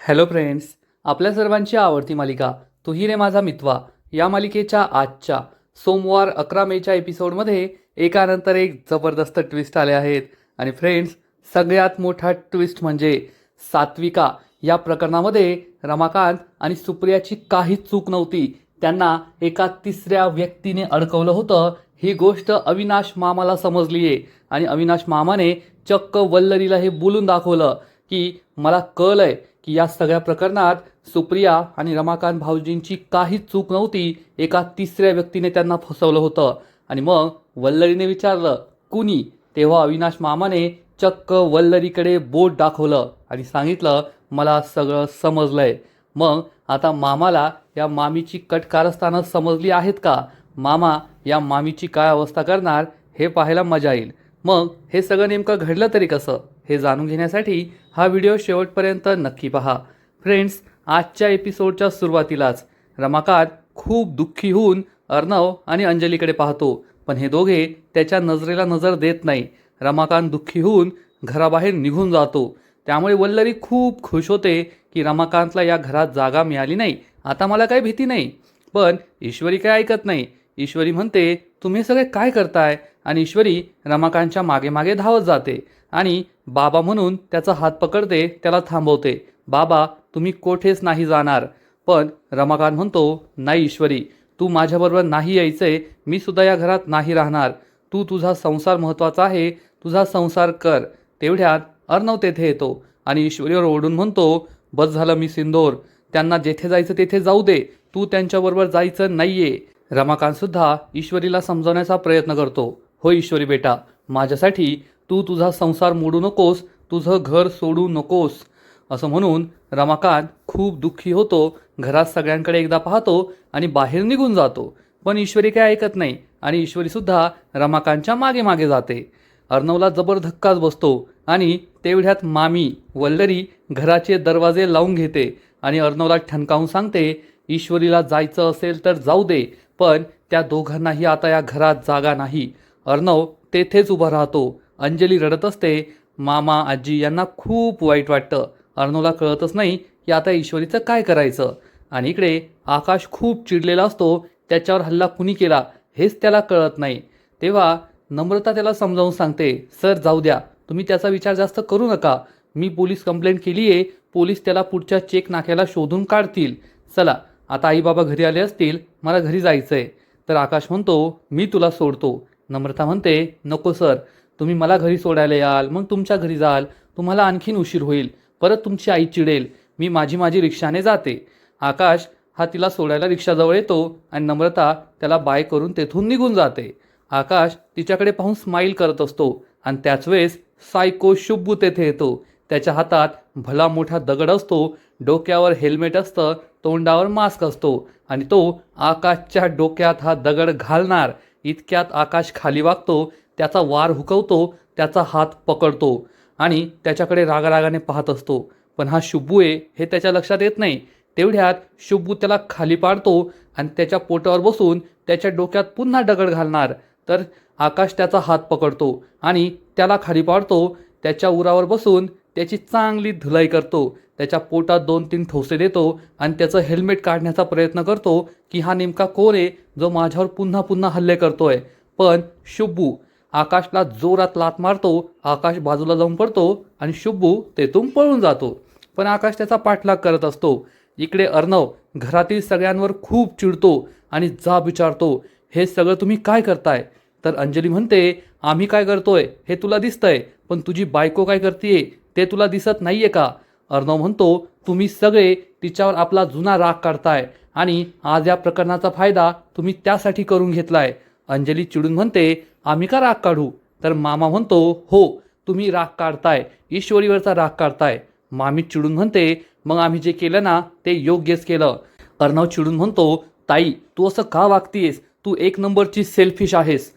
Hello friends, आपल्या सर्वांची आवडती मालिका तू ही रे माझा मितवा या मालिकेच्या आजच्या सोमवार 11 मेच्या एपिसोडमध्ये एकानंतर एक जबरदस्त ट्विस्ट आले आहेत. आणि फ्रेंड्स, सगळ्यात मोठा ट्विस्ट म्हणजे सात्विका या प्रकरणामध्ये रमाकांत आणि सुप्रियाची काहीच चूक नव्हती. त्यांना एका तिसऱ्या व्यक्तीने अडकवलं होतं. ही गोष्ट अविनाश मामाला समजली आहे आणि अविनाश मामाने चक्क वल्लरीला हे बोलून दाखवलं की मला कळलंय की या सगळ्या प्रकरणात सुप्रिया आणि रमाकांत भाऊजींची काहीच चूक नव्हती. एका तिसऱ्या व्यक्तीने त्यांना फसवलं होतं. आणि मग वल्लरीने विचारलं कुणी, तेव्हा अविनाश मामाने चक्क वल्लरीकडे बोट दाखवलं आणि सांगितलं मला सगळं समजलंय. मग आता मामाला या मामीची कटकारस्थानं समजली आहेत का? मामा या मामीची काय अवस्था करणार हे पाहायला मजा येईल. मग हे सगळं नेमकं घडलं तरी कसं हे जाणून घेण्यासाठी हा व्हिडिओ शेवटपर्यंत नक्की पहा. फ्रेंड्स, आजच्या एपिसोडच्या सुरुवातीलाच रमाकांत खूप दुःखी होऊन अर्णव आणि अंजलीकडे पाहतो, पण हे दोघे त्याच्या नजरेला नजर देत नाही. रमाकांत दुःखी होऊन घराबाहेर निघून जातो. त्यामुळे वल्लरी खूप खुश होते की रमाकांतला या घरात जागा मिळाली नाही, आता मला काही भीती नाही. पण ईश्वरी काय ऐकत नाही. ईश्वरी म्हणते तुम्ही सगळे काय करताय, आणि ईश्वरी रमाकांतच्या मागे मागे धावत जाते आणि बाबा म्हणून त्याचा हात पकडते, त्याला थांबवते. बाबा तुम्ही कोठेच नाही जाणार. पण रमाकांत म्हणतो नाही ईश्वरी, तू माझ्याबरोबर नाही यायचंय, मी सुद्धा या घरात नाही राहणार. तू तुझा संसार महत्त्वाचा आहे, तुझा संसार कर. तेवढ्यात अर्णव तेथे येतो आणि ईश्वरीवर ओढून म्हणतो बस झालं मी सिंदोर, त्यांना जेथे जायचं तेथे जाऊ दे, तू त्यांच्याबरोबर जायचं नाहीये. रमाकांत सुद्धा ईश्वरीला समजावण्याचा प्रयत्न करतो. हो ईश्वरी बेटा, माझ्यासाठी तू तुझा संसार मोडू नकोस, तुझं घर सोडू नकोस. असं म्हणून रमाकांत खूप दुःखी होतो. घरात सगळ्यांकडे एकदा पाहतो आणि बाहेर निघून जातो. पण ईश्वरी काय ऐकत नाही आणि ईश्वरीसुद्धा रमाकांतच्या मागे मागे जाते. अर्णवला जबर धक्काच बसतो आणि तेवढ्यात मामी वल्लरी घराचे दरवाजे लावून घेते आणि अर्णवला ठणकावून सांगते ईश्वरीला जायचं असेल तर जाऊ दे, पण त्या दोघांनाही आता या घरात जागा नाही. अर्णव तेथेच उभा राहतो. अंजली रडत असते. मामा आजी यांना खूप वाईट वाटतं. अर्णवला कळतच नाही की आता ईश्वरीचं काय करायचं. आणि इकडे आकाश खूप चिडलेला असतो. त्याच्यावर हल्ला कुणी केला हेच त्याला कळत नाही. तेव्हा नम्रता त्याला समजावून सांगते सर जाऊ द्या, तुम्ही त्याचा विचार जास्त करू नका. मी पोलीस कंप्लेंट केली आहे, पोलीस त्याला पुढच्या चेक नाक्याला शोधून काढतील. चला आता आई बाबा घरी आले असतील, मला घरी जायचंय. तर आकाश म्हणतो मी तुला सोडतो. नम्रता म्हणते नको सर, तुम्ही मला घरी सोडायला याल, मग तुमच्या घरी जाल, तुम्हाला आणखीन उशीर होईल, परत तुमची आई चिडेल, मी माझी रिक्षाने जाते. आकाश हा तिला सोडायला रिक्षाजवळ येतो आणि नम्रता त्याला बाय करून तेथून निघून जाते. आकाश तिच्याकडे पाहून स्माईल करत असतो आणि त्याच वेळेस सायको शुब्बू तेथे येतो. त्याच्या हातात भला मोठा दगड असतो, डोक्यावर हेल्मेट असतं, तोंडावर मास्क असतो आणि तो आकाशच्या डोक्यात हा दगड घालणार इतक्यात आकाश खाली वागतो, त्याचा वार हुकवतो, त्याचा हात पकडतो आणि त्याच्याकडे रागारागाने पाहत असतो. पण हा शुब्बू आहे हे त्याच्या लक्षात येत नाही. तेवढ्यात शुब्बू त्याला खाली पाडतो आणि त्याच्या पोटावर बसून त्याच्या डोक्यात पुन्हा दगड घालणार. तर आकाश त्याचा हात पकडतो आणि त्याला खाली पाडतो. त्याच्या उरावर बसून त्याची चांगली धुलाई करतो. त्याच्या पोटात 2-3 ठोसे देतो आणि त्याचं हेल्मेट काढण्याचा प्रयत्न करतो की हा नेमका कोण आहे जो माझ्यावर पुन्हा पुन्हा हल्ले करतोय. पण शुब्बू आकाशला जोरात लात मारतो. आकाश बाजूला जाऊन पडतो आणि शुब्बू तेथून पळून जातो. पण आकाश त्याचा पाठलाग करत असतो. इकडे अर्णव घरातील सगळ्यांवर खूप चिडतो आणि जाब विचारतो हे सगळं तुम्ही काय करताय. तर अंजली म्हणते आम्ही काय करतोय हे तुला दिसतंय, पण तुझी बायको काय करतेय ते तुला दिसत नाहीये का. अर्णव म्हणतो तुम्ही सगळे तिच्यावर आपला जुना राग काढताय आणि आज या प्रकरणाचा फायदा तुम्ही त्यासाठी करून घेतलाय. अंजली चिडून म्हणते आम्ही का राग काढू. तर मामा म्हणतो हो तुम्ही राग काढताय, ईश्वरीवरचा राग काढताय. मामी चिडून म्हणते मग आम्ही जे केलं ना ते योग्यच केलं. अर्णव चिडून म्हणतो ताई तू असं का वागतीयस, तू एक नंबरची सेल्फिश आहेस.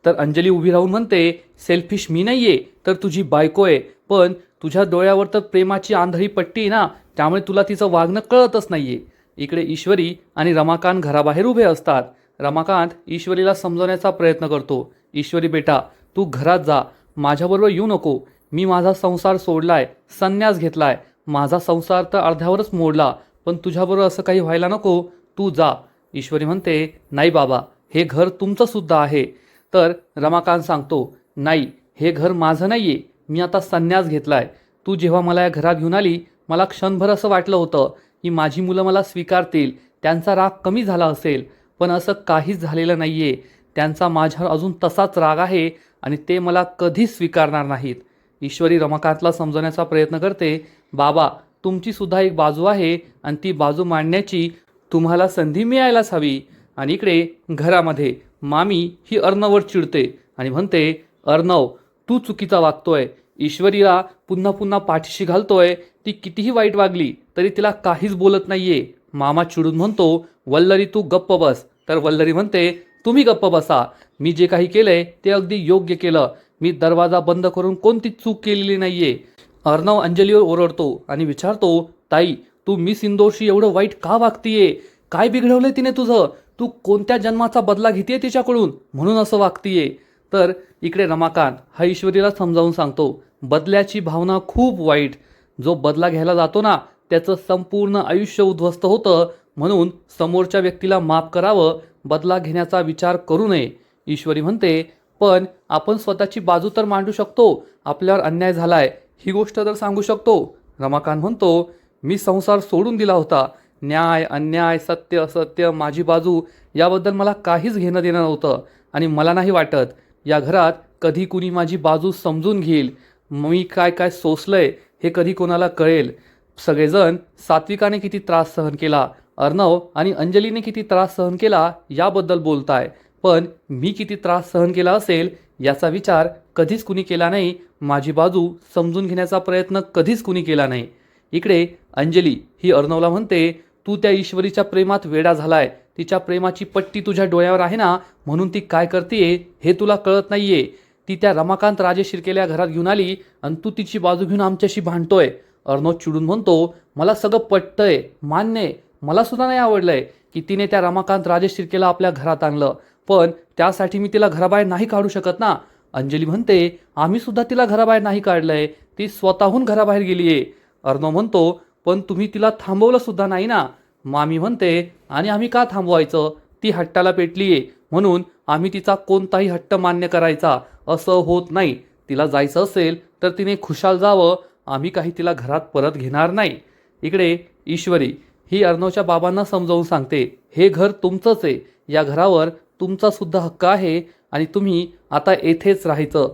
तर अंजली उभी राहून म्हणते सेल्फिश मी नाहीये तर तुझी बायको आहे, पण तुझ्या डोळ्यावर तर प्रेमाची आंधळी पट्टी आहे ना, त्यामुळे तुला तिचं वागणं कळतच नाहीये. इकडे ईश्वरी आणि रमाकांत घराबाहेर उभे असतात. रमाकांत ईश्वरीला समजवण्याचा प्रयत्न करतो. ईश्वरी बेटा तू घरात जा, माझ्याबरोबर येऊ नको. मी माझा संसार सोडलाय, संन्यास घेतलाय, माझा संसार तर अर्ध्यावरच मोडला, पण तुझ्याबरोबर असं काही व्हायला नको, तू जा. ईश्वरी म्हणते, नाही बाबा, हे घर तुमचं सुद्धा आहे. तर रमाकांत सांगतो, नाही, हे घर माझं नाही आहे, मी आता संन्यास घेतलाय. तू जेव्हा मला या घरात घेऊन आली, मला क्षणभर असं वाटलं होतं की माझी मुलं मला स्वीकारतील, त्यांचा राग कमी झाला असेल, पण असं काहीच झालेलं नाही आहे. त्यांचा माझ्यावर अजून तसाच राग आहे आणि ते मला कधीच स्वीकारणार नाहीत. ईश्वरी रमाकांतला समजवण्याचा प्रयत्न करते, बाबा, तुमची सुद्धा एक बाजू आहे आणि ती बाजू मांडण्याची तुम्हाला संधी मिळायलाच हवी. आणि इकडे घरामध्ये मामी ही अर्णववर चिडते आणि म्हणते, अर्णव, तू चुकीचा वागतोय, ईश्वरीला पुन्हा पुन्हा पाठीशी घालतोय, ती कितीही वाईट वागली तरी तिला काहीच बोलत नाहीये. मामा चिडून म्हणतो, वल्लरी तू गप्प बस. तर वल्लरी म्हणते, तुम्ही गप्प बसा, मी जे काही केलंय ते अगदी योग्य केलं, मी दरवाजा बंद करून कोणती चूक केलेली नाहीये. अर्णव अंजलीवर ओरडतो आणि विचारतो, ताई, तू मिस इंदोरशी एवढं वाईट का वागतीये? काय बिघडवलंय तिने तुझं? तू कोणत्या जन्माचा बदला घेतेय तिच्याकडून म्हणून असं वागतीये? तर इकडे रमाकांत हा ईश्वरीला समजावून सांगतो, बदल्याची भावना खूप वाईट, जो बदला घ्यायला जातो ना त्याचं संपूर्ण आयुष्य उद्ध्वस्त होतं, म्हणून समोरच्या व्यक्तीला माफ करावं, बदला घेण्याचा विचार करू नये. ईश्वरी म्हणते, पण आपण स्वतःची बाजू तर मांडू शकतो, आपल्यावर अन्याय झालाय ही गोष्ट तर सांगू शकतो. रमाकांत म्हणतो, मी संसार सोडून दिला होता, न्याय अन्याय सत्य असत्य माझी बाजू याबद्दल मला काहीच घेणं देणं नव्हतं आणि मला नाही वाटत या घरात कधी कुणी माझी बाजू समजून घेईल. मी काय काय सोसलंय हे कधी कोणाला कळेल. सगळेजण सात्विकाने किती त्रास सहन केला, अर्णव आणि अंजलीने किती त्रास सहन केला याबद्दल बोलताय, पण मी किती त्रास सहन केला असेल याचा विचार कधीच कुणी केला नाही, माझी बाजू समजून घेण्याचा प्रयत्न कधीच कुणी केला नाही. इकडे अंजली ही अर्णवला म्हणते, तू त्या ईश्वरीच्या प्रेमात वेडा झालाय, तिच्या प्रेमाची पट्टी तुझ्या डोळ्यावर आहे ना, म्हणून ती काय करतेय हे तुला कळत नाहीये. ती त्या रमाकांत राजे शिर्केला घरात घेऊन आली आणि तू तिची बाजू घेऊन आमच्याशी भांडतोय. अर्णव चिडून म्हणतो, मला सगळं पटतंय, मान्य आहे, मला सुद्धा नाही आवडलंय की तिने त्या रमाकांत राजे शिर्केला आपल्या घरात आणलं, पण त्यासाठी मी तिला घराबाहेर नाही काढू शकत ना. अंजली म्हणते, आम्ही सुद्धा तिला घराबाहेर नाही काढलंय, ती स्वतःहून घराबाहेर गेलीये. अर्णव म्हणतो, पण तुम्ही तिला थांबवलं सुद्धा नाही ना. मामी म्हणते, आणि आम्ही का थांबवायचं, ती हट्टाला पेटलीये म्हणून आम्ही तिचा कोणताही हट्ट मान्य करायचा असं होत नाही. तिला जायचं असेल तर तिने खुशाल जावं, आम्ही काही तिला घरात परत घेणार नाही. इकडे ईश्वरी ही अर्णवच्या बाबांना समजावून सांगते, हे घर तुमचंच आहे, या घरावर तुमचा सुद्धा हक्क आहे आणि तुम्ही आता येथेच राहायचं.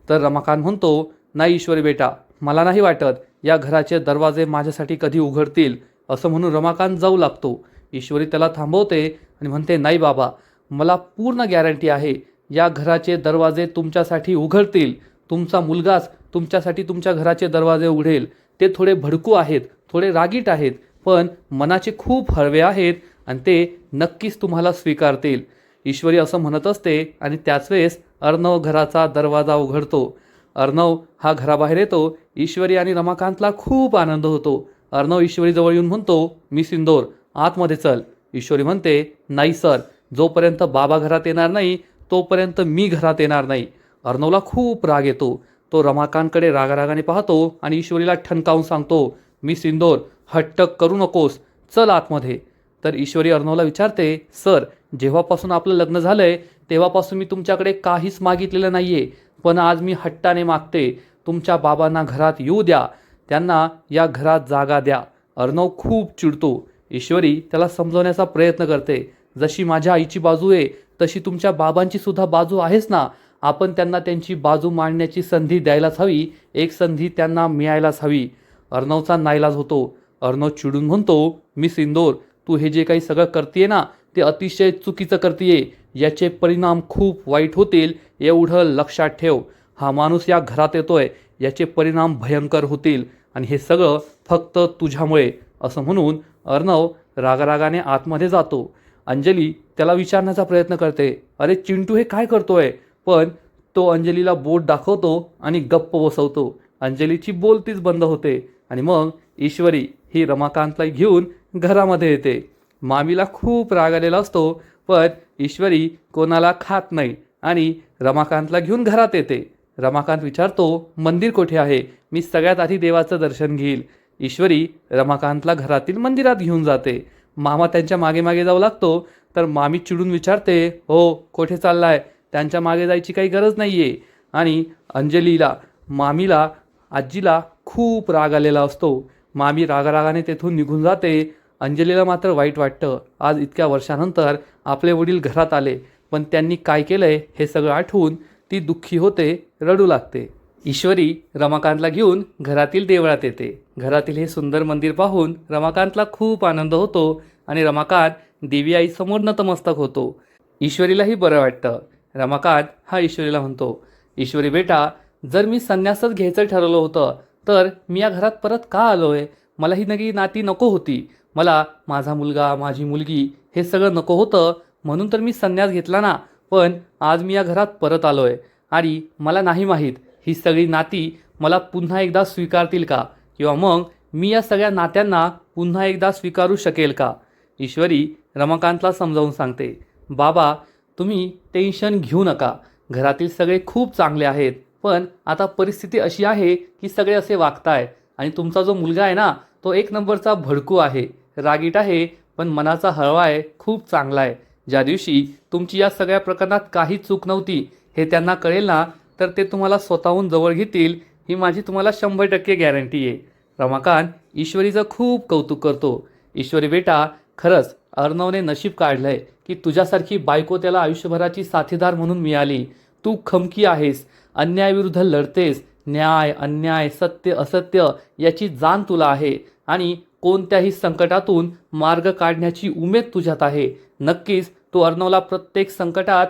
तर रमाकांत म्हणतो, नाही ईश्वरी बेटा, मला नाही वाटत या घराचे दरवाजे माझ्यासाठी कधी उघडतील. असं म्हणून रमाकांत जाऊ लागतो. ईश्वरी त्याला थांबवते आणि म्हणते, नाही बाबा, मला पूर्ण गॅरंटी आहे या घराचे दरवाजे तुमच्यासाठी उघडतील. तुमचा मुलगाच तुमच्यासाठी तुमच्या घराचे दरवाजे उघडेल. ते थोडे भडकू आहेत, थोडे रागीट आहेत, पण मनाचे खूप हळवे आहेत आणि ते नक्कीच तुम्हाला स्वीकारतील. ईश्वरी असं म्हणत असते आणि त्याच वेळेस अर्णव घराचा दरवाजा उघडतो. अर्णव हा घराबाहेर येतो. ईश्वरी आणि रमाकांतला खूप आनंद होतो. अर्णव ईश्वरीजवळ येऊन म्हणतो, मिस इंदोर, आतमध्ये चल. ईश्वरी म्हणते, नाही सर, जोपर्यंत बाबा घरात येणार नाही तोपर्यंत मी घरात येणार नाही. अर्णवला खूप राग येतो. तो रमाकांतकडे रागारागाने पाहतो आणि ईश्वरीला ठणकावून सांगतो, मिस इंदोर, हट्ट करू नकोस, चल आतमध्ये. तर ईश्वरी अर्णवला विचारते, सर, जेव्हापासून आपलं लग्न झालंय तेव्हापासून मी तुमच्याकडे काहीच मागितलेलं नाहीये, पण आज मी हट्टाने मागते, तुमच्या बाबांना घरात येऊ द्या, त्यांना या घरात जागा द्या. अर्णव खूप चिडतो. ईश्वरी त्याला समजवण्याचा प्रयत्न करते, जशी माझ्या आईची बाजू आहे तशी तुमच्या बाबांची सुद्धा बाजू आहेच ना, आपण त्यांना त्यांची बाजू मांडण्याची संधी द्यायलाच हवी, एक संधी त्यांना मिळायलाच हवी. अर्णवचा नाईलाज होतो. अर्णव चिडून म्हणतो, मिस इंदोर, तू हे जे काही सगळं करतेय ना ते अतिशय चुकीचं करतेय, याचे परिणाम खूप वाईट होतील, एवढं लक्षात ठेव. हा माणूस या घरात येतोय, याचे परिणाम भयंकर होतील आणि हे सगळं फक्त तुझ्यामुळे. असं म्हणून अर्णव रागारागाने आतमध्ये जातो. अंजली त्याला विचारण्याचा प्रयत्न करते, अरे चिंटू हे काय करतोय, पण तो अंजलीला बोट दाखवतो आणि गप्प बसवतो. अंजलीची बोलतीच बंद होते आणि मग ईश्वरी ही रमाकांतला घेऊन घरामध्ये येते. मामीला खूप राग आलेला असतो, पण ईश्वरी कोणाला खात नाही आणि रमाकांतला घेऊन घरात येते. रमाकांत विचारतो, मंदिर कुठे आहे, मी सगळ्यात आधी देवाचं दर्शन घेईल. ईश्वरी रमाकांतला घरातील मंदिरात घेऊन जाते. मामा त्यांच्या मागे मागे जाऊ लागतो, तर मामी चिडून विचारते, हो कोठे चाललाय, त्यांच्या मागे जायची काही गरज नाही आहे. आणि अंजलीला, मामीला, आजीला खूप राग आलेला असतो. मामी रागारागाने तेथून निघून जाते. अंजलीला मात्र वाईट वाटतं. आज इतक्या वर्षानंतर आपले वडील घरात आले, पण त्यांनी काय केलंय हे सगळं आठवून ती दुःखी होते, रडू लागते. ईश्वरी रमाकांतला घेऊन घरातील देवळात येते. घरातील हे सुंदर मंदिर पाहून रमाकांतला खूप आनंद होतो आणि रमाकांत देवी आईसमोर नतमस्तक होतो. ईश्वरीलाही बरं वाटतं. रमाकांत हा ईश्वरीला म्हणतो, ईश्वरी बेटा, जर मी संन्यासच घ्यायचं ठरवलं होतं तर मी या घरात परत का आलोय? मला ही नवी नाती नको होती. मला माझा मुलगा, माझी मुलगी हे सगळं नको होतं, म्हणून तर मी संन्यास घेतला ना. पण आज मी या घरात परत आलोय आणि मला नाही माहीत ही सगळी नाती मला पुन्हा एकदा स्वीकारतील का, किंवा मग मी या सगळ्या नात्यांना पुन्हा एकदा स्वीकारू शकेल का. ईश्वरी रमाकांतला समजावून सांगते, बाबा तुम्ही टेन्शन घेऊ नका. घरातील सगळे खूप चांगले आहेत, पण आता परिस्थिती अशी आहे की सगळे असे वागताय. आणि तुमचा जो मुलगा आहे ना, तो एक नंबरचा भडकू आहे, रागीट आहे, पण मनाचा हळवा आहे, खूप चांगला आहे. ज्या दिवशी तुमची या सगळ्या प्रकरणात काही चूक नव्हती हे त्यांना कळेल ना, तर ते तुम्हाला स्वतःहून जवळ घेतील, ही माझी तुम्हाला 100% गॅरंटी आहे. रमाकांत ईश्वरीचं खूप कौतुक करतो. ईश्वरी बेटा, खरंच अर्णवने नशीब काढलंय की तुझ्यासारखी बायको त्याला आयुष्यभराची साथीदार म्हणून मिळाली. तू खमकी आहेस, अन्यायाविरुद्ध लढतेस, न्याय अन्याय सत्य असत्य याची जाण तुला आहे आणि कोणत्याही संकटातून मार्ग काढण्याची उमेद तुझ्यात आहे. नक्कीच तू अर्णवला प्रत्येक संकटात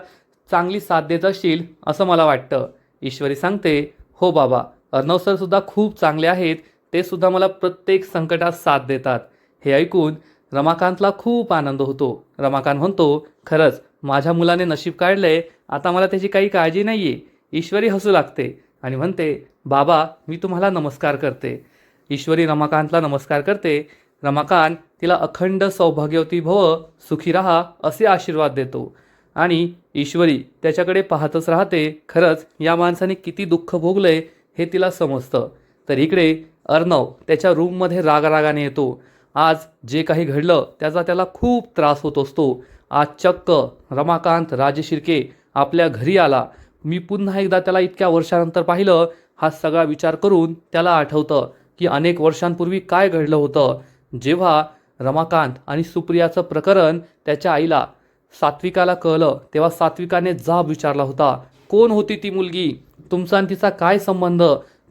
चांगली साथ देत असशील असं मला वाटतं. ईश्वरी सांगते, हो बाबा, अर्णव सर सुद्धा खूप चांगले आहेत, ते सुद्धा मला प्रत्येक संकटात साथ देतात. हे ऐकून रमाकांतला खूप आनंद होतो. रमाकांत म्हणतो, खरंच माझ्या मुलाने नशीब काढलंय, आता मला त्याची काही काळजी नाही आहे. ईश्वरी हसू लागते आणि म्हणते, बाबा मी तुम्हाला नमस्कार करते. ईश्वरी रमाकांतला नमस्कार करते. रमाकांत तिला अखंड सौभाग्यवती भव, सुखी राहा असे आशीर्वाद देतो आणि ईश्वरी त्याच्याकडे पाहतच राहते. खरंच या माणसाने किती दुःख भोगलंय हे तिला समजतं. तर इकडे अर्णव त्याच्या रूममध्ये रागारागाने येतो. आज जे काही घडलं त्याचा त्याला खूप त्रास होत असतो. आज चक्क रमाकांत राजशिर्के आपल्या घरी आला. मी पुन्हा एकदा त्याला इतक्या वर्षानंतर पाहिलं. हा सगळा विचार करून त्याला आठवतं की अनेक वर्षांपूर्वी काय घडलं होतं, जेव्हा रमाकांत आणि सुप्रियाचं प्रकरण त्याच्या आईला सात्विकाला कळलं. तेव्हा सात्विकाने जाब विचारला होता, कोण होती ती मुलगी, तुमचा आणि तिचा काय संबंध,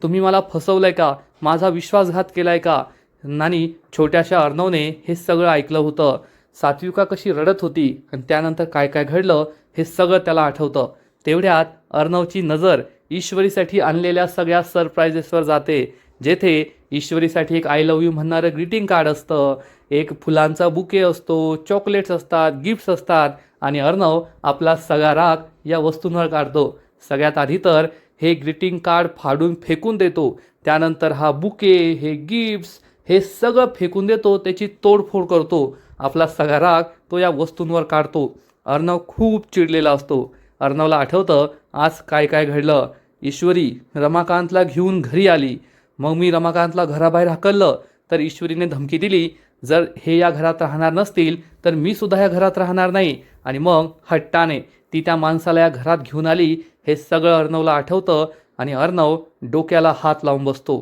तुम्ही मला फसवलंय का, माझा विश्वासघात केलाय का. आणि छोट्याशा अर्णवने हे सगळं ऐकलं होतं. सात्विका कशी रडत होती आणि त्यानंतर काय काय घडलं हे सगळं त्याला आठवतं. तेवढ्यात अर्णवची नजर ईश्वरीसाठी आणलेल्या सगळ्या सरप्राईजेसवर जाते, जेथे ईश्वरीसाठी एक आय लव्ह यू म्हणणारं ग्रीटिंग कार्ड असतं, एक फुलांचा बुके असतो, चॉकलेट्स असतात, गिफ्ट्स असतात आणि अर्णव आपला सगळा राग या वस्तूंवर काढतो. सगळ्यात आधी तर हे ग्रीटिंग कार्ड फाडून फेकून देतो. त्यानंतर हा बुके, हे गिफ्ट्स हे सगळं फेकून देतो, त्याची तोडफोड करतो. आपला सगळा राग तो या वस्तूंवर काढतो. अर्णव खूप चिडलेला असतो. अर्णवला आठवतं आज काय काय घडलं. ईश्वरी रमाकांतला घेऊन घरी आली. मग मी रमाकांतला घराबाहेर हाकललं तर ईश्वरीने धमकी दिली, जर हे या घरात राहणार नसतील तर मी सुद्धा या घरात राहणार नाही. आणि मग हट्टाने ती त्या माणसाला या घरात घेऊन आली. हे सगळं अर्णवला आठवतं आणि अर्णव डोक्याला हात लावून बसतो.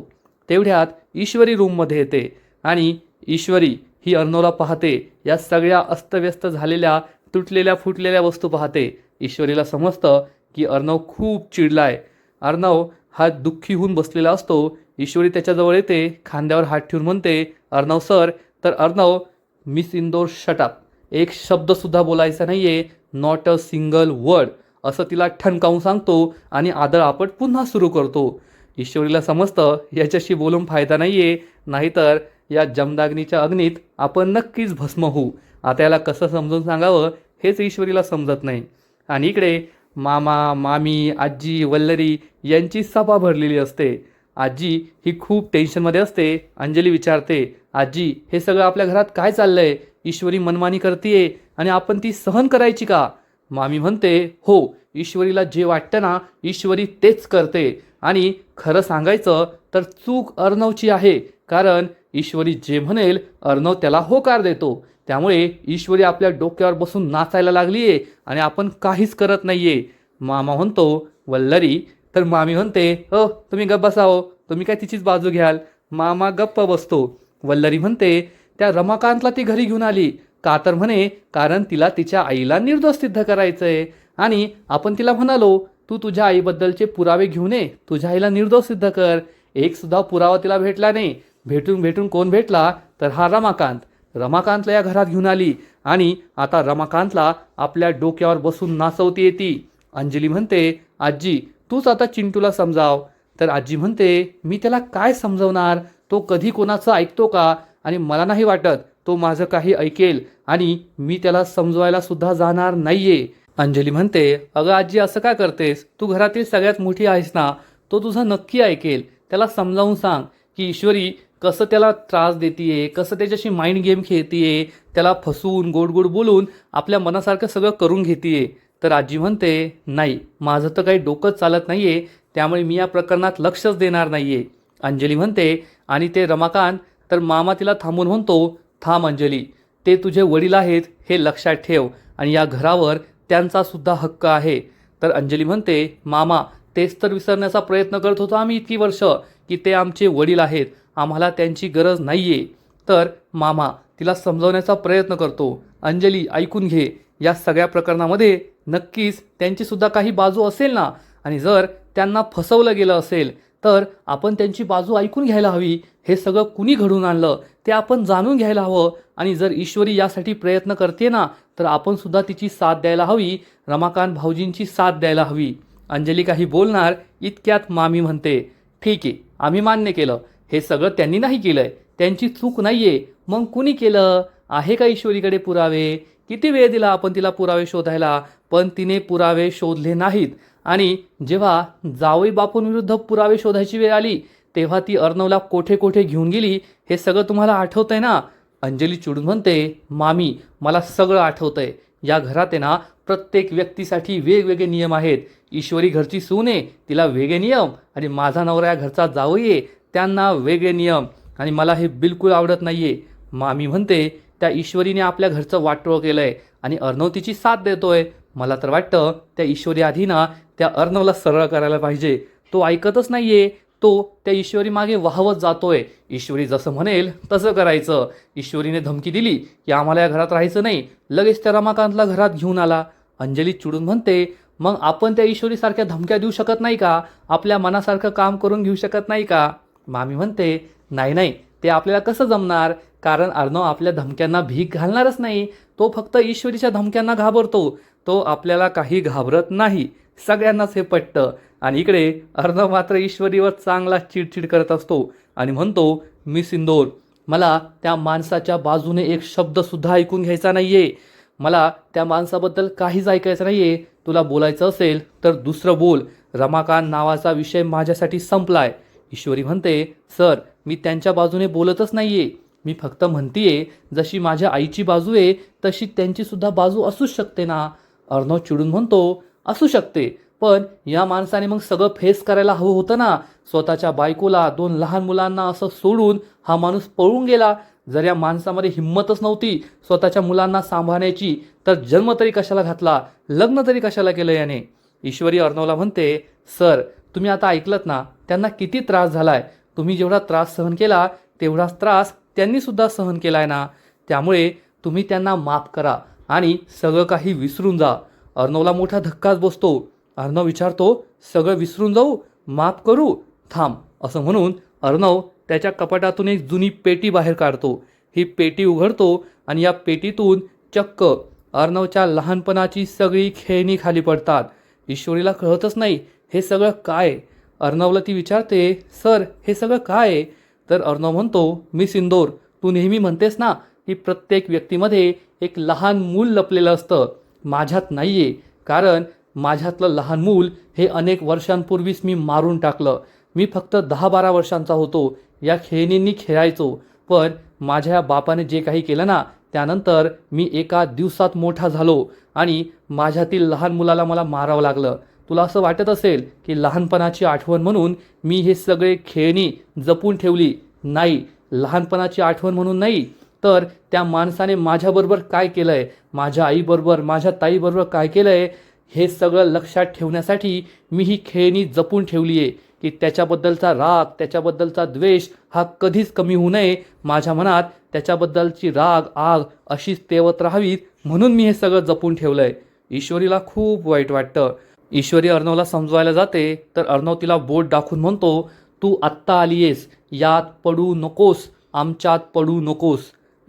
तेवढ्यात ईश्वरी रूममध्ये येते आणि ईश्वरी ही अर्णवला पाहते. या सगळ्या अस्तव्यस्त झालेल्या तुटलेल्या फुटलेल्या वस्तू पाहते. ईश्वरीला समजतं की अर्णव खूप चिडलाय. अर्णव हा दुःखी होऊन बसलेला असतो. ईश्वरी त्याच्याजवळ येते, खांद्यावर हात ठेवून म्हणते, अर्णव सर. तर अर्णव, मिस इंदोर शटअप, एक शब्दसुद्धा बोलायचा नाही आहे, नॉट अ सिंगल वर्ड असं तिला ठणकावून सांगतो आणि आदळआपट पुन्हा सुरू करतो. ईश्वरीला समजतं याच्याशी बोलून फायदा नाही आहे, नाहीतर या जमदाग्नीच्या अग्नीत आपण नक्कीच भस्म होऊ. आता याला कसं समजून सांगावं हेच ईश्वरीला समजत नाही. आणि इकडे मामा, मामी, आजी, वल्लरी यांची सभा भरलेली असते. आजी ही खूप टेन्शनमध्ये असते. अंजली विचारते, आजी हे सगळं आपल्या घरात काय चाललंय, ईश्वरी मनमानी करतीये आणि आपण ती सहन करायची का. मामी म्हणते, हो, ईश्वरीला जे वाटतं ना ईश्वरी तेच करते आणि खरं सांगायचं तर चूक अर्णवची आहे, कारण ईश्वरी जे म्हणेल अर्णव त्याला होकार देतो. त्यामुळे ईश्वरी आपल्या डोक्यावर बसून नाचायला लागलीये आणि आपण काहीच करत नाहीये. मामा म्हणतो वल्लरी, तर मामी म्हणते तुम्ही गप्प बसाओ, तुम्ही काय तिचीच बाजू घ्याल. मामा गप्प बसतो. वल्लरी म्हणते त्या रमाकांतला ती घरी घेऊन आली का, तर म्हणे कारण तिला तिच्या आईला निर्दोष सिद्ध करायचंय आणि आपण तिला म्हणालो तू तुझ्या आईबद्दलचे पुरावे घेऊन ये, तुझ्या आईला निर्दोष सिद्ध कर. एक सुद्धा पुरावा तिला भेटला नाही. भेटून कोण भेटला तर हा रमाकांत. रमाकांतला या घरात घेऊन आली आणि आता रमाकांतला आपल्या डोक्यावर बसून नाचवती ती. अंजली म्हणते आजी तूच आता चिंटूला समजाव. तर आजी म्हणते मी त्याला काय समजवणार, तो कधी कोणाचं ऐकतो का, आणि मला नाही वाटत तो माझं काही ऐकेल आणि मी त्याला समजवायला सुद्धा जाणार नाहीये. अंजली म्हणते अगं आजी असं काय करतेस, तू घरातील सगळ्यात मोठी आहेस ना, तो तुझा नक्की ऐकेल. त्याला समजावून सांग की ईश्वरी कसं त्याला त्रास देतीये, कसं त्याच्याशी माइंड गेम खेळतीये, त्याला फसवून गोड गोड बोलून आपल्या मनासारखं सगळं करून घेतीये. तर आजी म्हणते नाही, माझं तर काही डोकंच चालत नाहीये, त्यामुळे मी या प्रकरणात लक्षच देणार नाहीये. अंजली म्हणते आणि ते रमाकांत. तर मामा तिला थांबून म्हणतो थांब अंजली, ते तुझे वडील आहेत हे लक्षात ठेव आणि या घरावर त्यांचा सुद्धा हक्क आहे. तर अंजली म्हणते मामा तेच तर विसरण्याचा प्रयत्न करत होतो आम्ही इतकी वर्ष की ते आमचे वडील आहेत, आम्हाला त्यांची गरज नाहीये. तर मामा तिला समजवण्याचा प्रयत्न करतो अंजली ऐकून घे, या सगळ्या प्रकरणामध्ये नक्कीच त्यांची सुद्धा काही बाजू असेल ना, आणि जर त्यांना फसवलं गेलं असेल तर आपण त्यांची बाजू ऐकून घ्यायला हवी. हे सगळं कुणी घडून आणलं ते आपण जाणून घ्यायला हवं आणि जर ईश्वरी यासाठी प्रयत्न करते ना तर आपण सुद्धा तिची साथ द्यायला हवी, रमाकांत भाऊजींची साथ द्यायला हवी. अंजली काही बोलणार इतक्यात मामी म्हणते ठीक आहे, आम्ही मान्य केलं, हे सगळं त्यांनी नाही केलंय, त्यांची चूक नाहीये, मग कुणी केलं आहे का ईश्वरीकडे पुरावे? किती वेळ दिला आपण तिला पुरावे शोधायला, पण तिने पुरावे शोधले नाहीत. आणि जेव्हा जावई बापूंविरुद्ध पुरावे शोधायची वेळ आली तेव्हा ती अर्णवला कोठे कोठे घेऊन गेली हे सगळं तुम्हाला आठवतंय ना. अंजली चिडून म्हणते मामी मला सगळं आठवतंय. या घरात आहे ना प्रत्येक व्यक्तीसाठी वेगवेगळे नियम आहेत. ईश्वरी घरची सून आहे, तिला वेगळे नियम, आणि माझा नवरा या घरचा जावई आहे, त्यांना वेगळे नियम, आणि मला हे बिलकुल आवडत नाहीये. मामी म्हणते त्या ईश्वरीने आपल्या घरचं वाटोळं केलंय आणि अर्णव तिची साथ देतोय. मला तर वाटतं त्या ईश्वरी आधी ना त्या अर्णवला सरळ करायला पाहिजे. तो ऐकतच नाहीये, तो त्या ईश्वरी मागे वाहवत जातोय. ईश्वरी जसं म्हणेल तसं करायचं. ईश्वरीने धमकी दिली की आम्हाला या घरात राहायचं नाही, लगेच त्या रमाकांतला घरात घेऊन आला. अंजली चिडून म्हणते मग आपण त्या ईश्वरीसारख्या धमक्या देऊ शकत नाही का, आपल्या मनासारखं काम करून घेऊ शकत नाही का? मामी म्हणते नाही, ते आपल्याला कसं जमणार, कारण अर्णव आपल्या धमक्यांना भीक घालणारच नाही, तो फक्त ईश्वरीच्या धमक्यांना घाबरतो, तो आपल्याला काही घाबरत नाही. सगळ्यांनाच हे पटतं. आणि इकडे अर्णव मात्र ईश्वरीवर चांगला चिडचिड करत असतो आणि म्हणतो मी सिंदूर, मला त्या माणसाच्या बाजूने एक शब्दसुद्धा ऐकून घ्यायचा नाहीये, मला त्या माणसाबद्दल काहीच ऐकायचं नाहीये. तुला बोलायचं असेल तर दुसरं बोल, रमाकांत नावाचा विषय माझ्यासाठी संपलाय. ईश्वरी म्हणते सर मी त्यांच्या बाजूने बोलतच नाहीये, मी फक्त म्हणतीये जशी माझ्या आईची बाजू आहे तशी त्यांची सुद्धा बाजू असूच शकते ना. अर्णव चिडून म्हणतो असू शकते, पण या माणसाने मग सगळं फेस करायला हवं होतं ना. स्वतःच्या बायकोला, 2 लहान मुलांना असं सोडून हा माणूस पळून गेला. जर या माणसामध्ये हिंमतच नव्हती स्वतःच्या मुलांना सांभाळण्याची तर जन्म तरी कशाला घातला, लग्न तरी कशाला केलं याने. ईश्वरी अर्णवला म्हणते सर तुम्ही आता ऐकलत ना, त्यांना किती त्रास झालाय, तुम्ही जेवढा त्रास सहन केला तेवढाच त्रास त्यांनी सुद्धा सहन केलाय ना, त्यामुळे तुम्ही त्यांना माफ करा आणि सगळं काही विसरून जा. अर्णवला मोठा धक्काच बसतो. अर्णव विचारतो सगळं विसरून जाऊ, माफ करू, थांब. असं म्हणून अर्णव त्याच्या कपाटातून एक जुनी पेटी बाहेर काढतो. ही पेटी उघडतो आणि या पेटीतून चक्क अर्णवच्या लहानपणाची सगळी खेळणी खाली पडतात. ईश्वरीला कळतच नाही हे सगळं काय. अर्णवला ती विचारते सर हे सगळं काय आहे? तर अर्णव म्हणतो मी सिंदूर, तू नेहमी म्हणतेस ना की प्रत्येक व्यक्तीमध्ये एक लहान मूल लपलेलं असतं, माझ्यात नाहीये, कारण माझ्यातलं लहान मूल हे अनेक वर्षांपूर्वीच मी मारून टाकलं. मी फक्त 10-12 वर्षांचा होतो, या खेळणींनी खेळायचो, पण माझ्या बापाने जे काही केलं ना त्यानंतर मी एका दिवसात मोठा झालो आणि माझ्यातील लहान मुलाला मला मारावं लागलं. तुला असं वाटत असेल की लहानपणाची आठवण म्हणून मी हे सगळे खेळणी जपून ठेवली, नाही, लहानपणाची आठवण म्हणून नाही, तर त्या माणसाने माझ्याबरोबर काय केलं आहे, माझ्या आईबरोबर, माझ्या ताईबरोबर काय केलं आहे, हे सगळं लक्षात ठेवण्यासाठी मी ही खेळणी जपून ठेवली आहे, की त्याच्याबद्दलचा राग, त्याच्याबद्दलचा द्वेष हा कधीच कमी होऊ नये. माझ्या मनात त्याच्याबद्दलची राग, आग अशीच तेवत राहावीत म्हणून मी हे सगळं जपून ठेवलं आहे. ईश्वरीला खूप वाईट वाटतं. ईश्वरी अर्णवला समजवायला जाते, तर अर्णव तिला बोट दाखवून म्हणतो, तू आत्ता आलीयेस, यात पडू नकोस, आमच्यात पडू नकोस.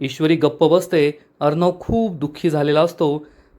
ईश्वरी गप्प बसते. अर्णव खूप दुःखी झालेला असतो.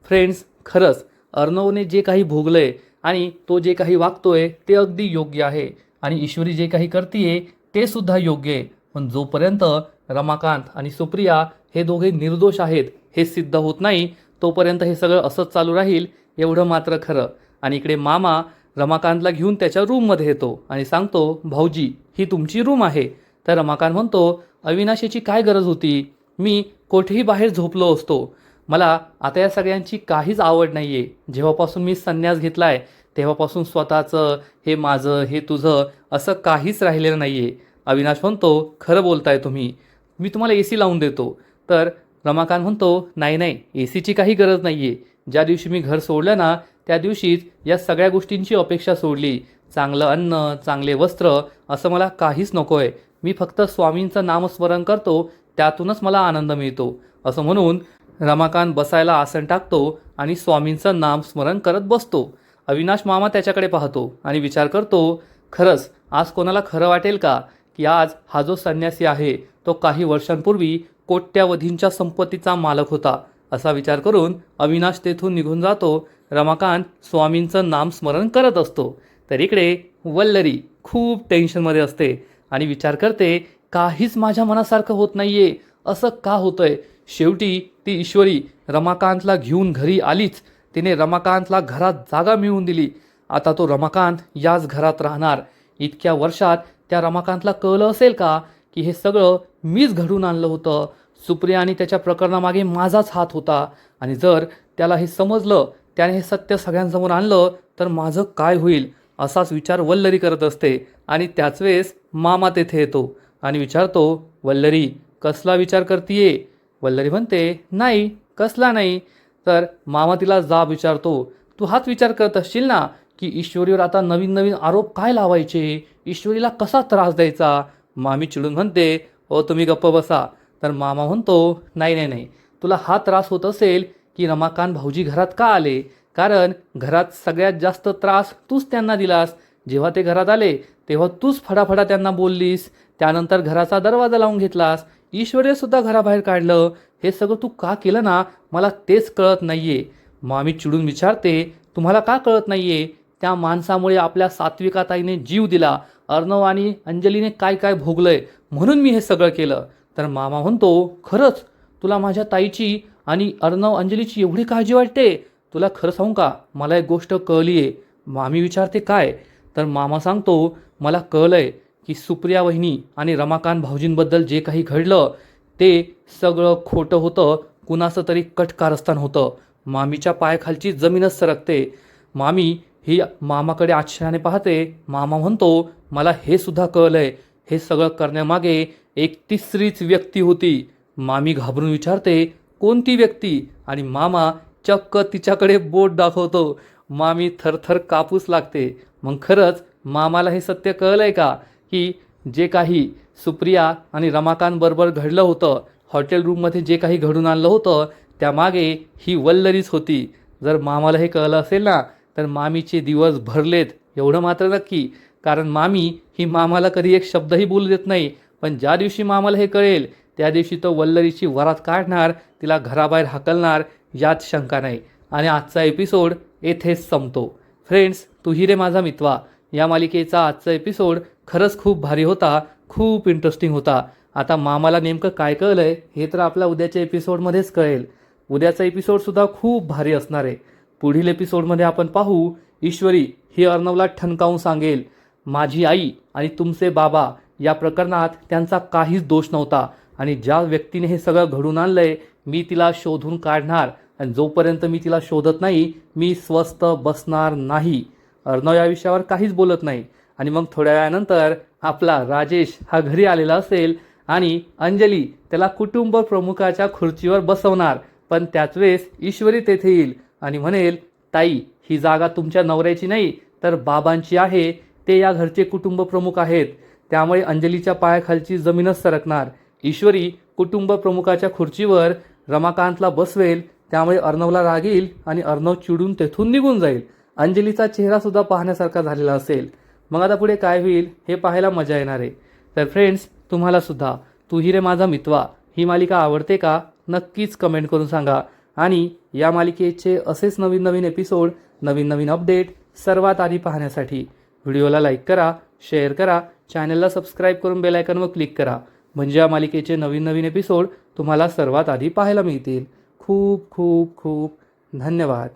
फ्रेंड्स, खरंच अर्णवने जे काही भोगलंय आणि तो जे काही वागतोय ते अगदी योग्य आहे आणि ईश्वरी जे काही करतीये ते सुद्धा योग्य आहे. पण जोपर्यंत रमाकांत आणि सुप्रिया हे दोघे निर्दोष आहेत हे सिद्ध होत नाही, तोपर्यंत हे सगळं असंच चालू राहील एवढं मात्र खरं. आणि इकडे मामा रमाकांतला घेऊन त्याच्या रूममध्ये येतो आणि सांगतो, भाऊजी ही तुमची रूम आहे. तर रमाकांत म्हणतो, अविनाशाची काय गरज होती, मी कोठेही बाहेर झोपलो असतो. मला आता या सगळ्यांची काहीच आवड नाही आहे. जेव्हापासून मी संन्यास घेतला आहे तेव्हापासून स्वतःचं, हे माझं, हे तुझं असं काहीच राहिलेलं नाही आहे. अविनाश म्हणतो, खरं बोलताय तुम्ही, मी तुम्हाला AC लावून देतो. तर रमाकांत म्हणतो, नाही नाही, ACची काही गरज नाही आहे. ज्या दिवशी मी घर सोडलं ना त्या दिवशीच या सगळ्या गोष्टींची अपेक्षा सोडली. चांगलं अन्न, चांगले वस्त्र असं मला काहीच नको आहे. मी फक्त स्वामींचं नामस्मरण करतो, त्यातूनच मला आनंद मिळतो. असं म्हणून रमाकांत बसायला आसन टाकतो आणि स्वामींचं नामस्मरण करत बसतो. अविनाश मामा त्याच्याकडे पाहतो आणि विचार करतो, खरंच आज कोणाला खरं वाटेल का की आज हा जो संन्यासी आहे तो काही वर्षांपूर्वी कोट्यावधींच्या संपत्तीचा मालक होता. असा विचार करून अविनाश तेथून निघून जातो. रमाकांत स्वामींचं नामस्मरण करत असतो. तर इकडे वल्लरी खूप टेन्शनमध्ये असते आणि विचार करते, काहीच माझ्या मनासारखं होत नाहीये, असं का होतंय. शेवटी ती ईश्वरी रमाकांतला घेऊन घरी आलीच. तिने रमाकांतला घरात जागा मिळवून दिली. आता तो रमाकांत याच घरात राहणार. इतक्या वर्षात त्या रमाकांतला कळलं असेल का की हे सगळं मीच घडून आणलं होतं. सुप्रिया आणि त्याच्या प्रकरणामागे माझाच हात होता आणि जर त्याला हे समजलं, त्याने हे सत्य सगळ्यांसमोर आणलं तर माझं काय होईल, असाच विचार वल्लरी करत असते. आणि त्याच वेळेस मामा तेथे येतो आणि विचारतो, वल्लरी कसला विचार करतीये. वल्लरी म्हणते, नाही कसला नाही. तर मामा तिला जाब विचारतो, तू हाच विचार करत असशील ना की ईश्वरीवर आता नवीन नवीन आरोप काय लावायचे, ईश्वरीला कसा त्रास द्यायचा. मामी चिडून म्हणते, हो तुम्ही गप्प बसा. तर मामा म्हणतो, नाही नाही नाही, तुला हा त्रास होत असेल की रमाकांत भाऊजी घरात का आले, कारण घरात सगळ्यात जास्त त्रास तूच त्यांना दिलास. जेव्हा ते घरात आले तेव्हा तूच फडाफडा त्यांना बोललीस, त्यानंतर घराचा दरवाजा लावून घेतलास, ईश्वरीसुद्धा घराबाहेर काढलं. हे सगळं तू का केलं ना, मला तेच कळत नाहीये. मामी चिडून विचारते, तुम्हाला का कळत नाहीये, त्या माणसामुळे आपल्या सात्विकाताईने जीव दिला, अर्णव आणि अंजलीने काय काय भोगलंय म्हणून मी हे सगळं केलं. तर मामा म्हणतो, खरंच तुला माझ्या ताईची आणि अर्णव अंजलीची एवढी काळजी वाटते. तुला खरं सांगू का, मला एक गोष्ट कळली आहे. मामी विचारते, काय. तर मामा सांगतो, मला कळलंय की सुप्रिया वहिनी आणि रमाकांत भाऊजींबद्दल जे काही घडलं ते सगळं खोटं होतं, कुणाचं तरी कटकारस्थान होतं. मामीच्या पायाखालची जमीनच सरकते. मामी ही मामाकडे आश्चर्याने पाहते. मामा म्हणतो, मला हे सुद्धा कळलंय, हे सगळं करण्यामागे एक तिसरीच व्यक्ती होती. मामी घाबरून विचारते, कोणती व्यक्ती. आणि मामा चक्क तिच्याकडे बोट दाखवतो. मामी थरथर कापूस लागते. मग खरंच मामाला हे सत्य कळलंय का की जे काही सुप्रिया आणि रमाकांत बरोबर घडलं होतं, हॉटेल रूममध्ये जे काही घडून आणलं होतं त्यामागे ही वल्लरीच होती. जर मामाला हे कळलं असेल ना तर मामीचे दिवस भरलेत एवढं मात्र नक्की, कारण मामी ही मामाला कधी एक शब्दही बोलू देत नाही. पण ज्या दिवशी मामाला हे कळेल त्या दिवशी तो वल्लरीची वरात काढणार, तिला घराबाहेर हाकलणार, यात शंका नाही. आणि आजचा एपिसोड येथेच संपतो. फ्रेंड्स, तू ही रे माझा मितवा या मालिकेचा आजचा एपिसोड खरंच खूप भारी होता, खूप इंटरेस्टिंग होता. आता मामाला नेमकं काय कळलंय हे तर आपल्या उद्याच्या एपिसोडमध्येच कळेल. उद्याचा एपिसोडसुद्धा खूप भारी असणार आहे. पुढील एपिसोडमध्ये आपण पाहू, ईश्वरी ही अर्णवला ठणकावून सांगेल, माझी आई आणि तुमचे बाबा या प्रकरणात त्यांचा काहीच दोष नव्हता आणि ज्या व्यक्तीने हे सगळं घडून आणलंय मी तिला शोधून काढणार आणि जोपर्यंत मी तिला शोधत नाही मी स्वस्थ बसणार नाही. अर्णव या विषयावर काहीच बोलत नाही. आणि मग थोड्या वेळानंतर आपला राजेश हा घरी आलेला असेल आणि अंजली त्याला कुटुंब प्रमुखाच्या खुर्चीवर बसवणार. पण त्याच वेळेस ईश्वरी तेथे येईल आणि म्हणेल, ताई ही जागा तुमच्या नवऱ्याची नाही तर बाबांची आहे. ते या घरचे कुटुंब प्रमुख आहेत. त्यामुळे अंजलीच्या पायाखालची जमीनच सरकणार. ईश्वरी कुटुंब प्रमुखाच्या खुर्चीवर रमाकांतला बसवेल. त्यामुळे अर्णवला राग येईल आणि अर्णव चिडून तेथून निघून जाईल. अंजलीचा चेहरा सुद्धा पाहण्यासारखा झालेला असेल. मग आता पुढे काय होईल हे पाहायला मजा येणार आहे. तर फ्रेंड्स, तुम्हाला सुद्धा तू ही रे माझा मितवा ही मालिका आवडते का? नक्कीच कमेंट करून सांगा. आणि या मालिकेचे असेच नवीन नवीन एपिसोड, नवीन नवीन अपडेट सर्वात आधी पाहण्यासाठी व्हिडिओला लाईक करा, शेअर करा, चॅनलला सबस्क्राईब करून बेल आयकॉनवर क्लिक करा. म्हणजे या मालिकेचे नवीन नवीन एपिसोड तुम्हाला सर्वात आधी पाहायला मिळतील. खूप खूप खूप धन्यवाद.